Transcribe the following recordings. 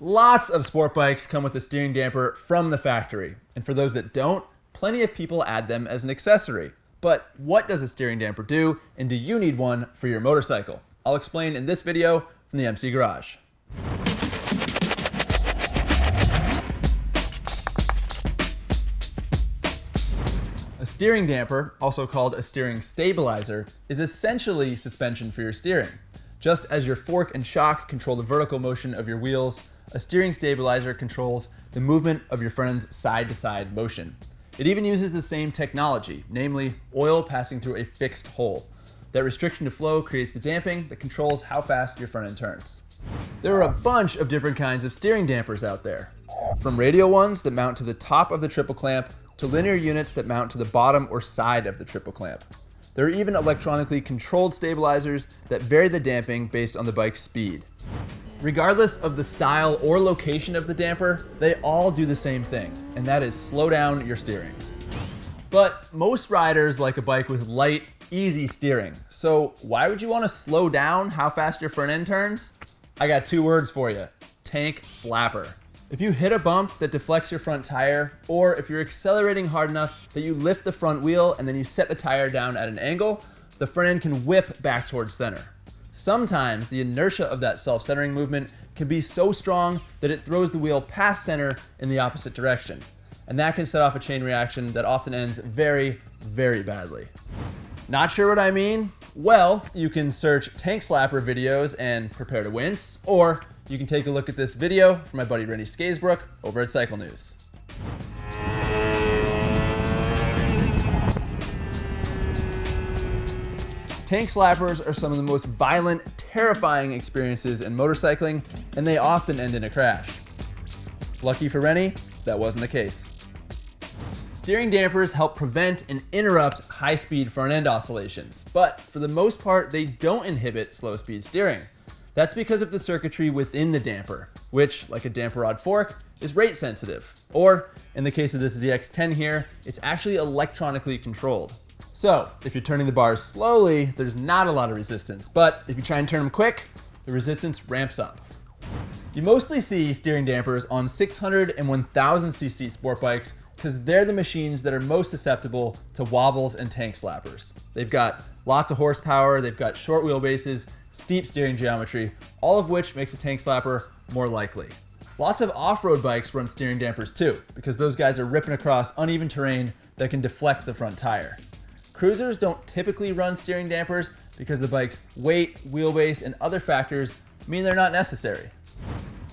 Lots of sport bikes come with a steering damper from the factory, and for those that don't, plenty of people add them as an accessory. But what does a steering damper do, and do you need one for your motorcycle? I'll explain in this video from the MC Garage. A steering damper, also called a steering stabilizer, is essentially suspension for your steering. Just as your fork and shock control the vertical motion of your wheels, a steering stabilizer controls the movement of your front end's side-to-side motion. It even uses the same technology, namely oil passing through a fixed hole. That restriction to flow creates the damping that controls how fast your front end turns. There are a bunch of different kinds of steering dampers out there, from radial ones that mount to the top of the triple clamp to linear units that mount to the bottom or side of the triple clamp. There are even electronically controlled stabilizers that vary the damping based on the bike's speed. Regardless of the style or location of the damper, they all do the same thing, and that is slow down your steering. But most riders like a bike with light, easy steering. So why would you want to slow down how fast your front end turns? I got two words for you: tank slapper. If you hit a bump that deflects your front tire, or if you're accelerating hard enough that you lift the front wheel and then you set the tire down at an angle, the front end can whip back towards center. Sometimes the inertia of that self-centering movement can be so strong that it throws the wheel past center in the opposite direction. And that can set off a chain reaction that often ends very, very badly. Not sure what I mean? Well, you can search tank slapper videos and prepare to wince, or you can take a look at this video from my buddy Rennie Skaesbrook over at Cycle News. Tank slappers are some of the most violent, terrifying experiences in motorcycling, and they often end in a crash. Lucky for Rennie, that wasn't the case. Steering dampers help prevent and interrupt high-speed front-end oscillations, but for the most part, they don't inhibit slow-speed steering. That's because of the circuitry within the damper, which, like a damper rod fork, is rate sensitive. Or, in the case of this ZX-10 here, it's actually electronically controlled. So, if you're turning the bars slowly, there's not a lot of resistance, but if you try and turn them quick, the resistance ramps up. You mostly see steering dampers on 600 and 1000cc sport bikes because they're the machines that are most susceptible to wobbles and tank slappers. They've got lots of horsepower, they've got short wheelbases, steep steering geometry, all of which makes a tank slapper more likely. Lots of off-road bikes run steering dampers too, because those guys are ripping across uneven terrain that can deflect the front tire. Cruisers don't typically run steering dampers because the bike's weight, wheelbase, and other factors mean they're not necessary.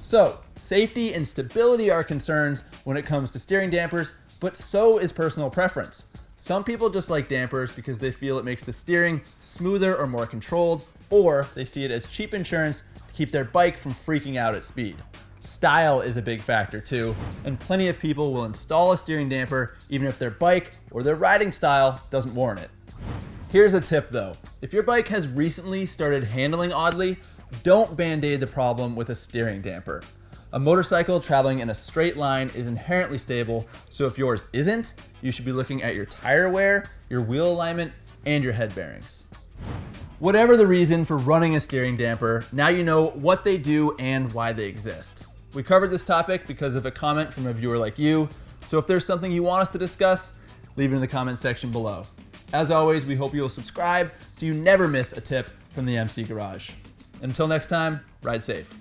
So, safety and stability are concerns when it comes to steering dampers, but so is personal preference. Some people just like dampers because they feel it makes the steering smoother or more controlled, or they see it as cheap insurance to keep their bike from freaking out at speed. Style is a big factor too, and plenty of people will install a steering damper even if their bike or their riding style doesn't warrant it. Here's a tip though. If your bike has recently started handling oddly, don't band-aid the problem with a steering damper. A motorcycle traveling in a straight line is inherently stable, so if yours isn't, you should be looking at your tire wear, your wheel alignment, and your head bearings. Whatever the reason for running a steering damper, now you know what they do and why they exist. We covered this topic because of a comment from a viewer like you, so if there's something you want us to discuss, leave it in the comment section below. As always, we hope you'll subscribe so you never miss a tip from the MC Garage. Until next time, ride safe.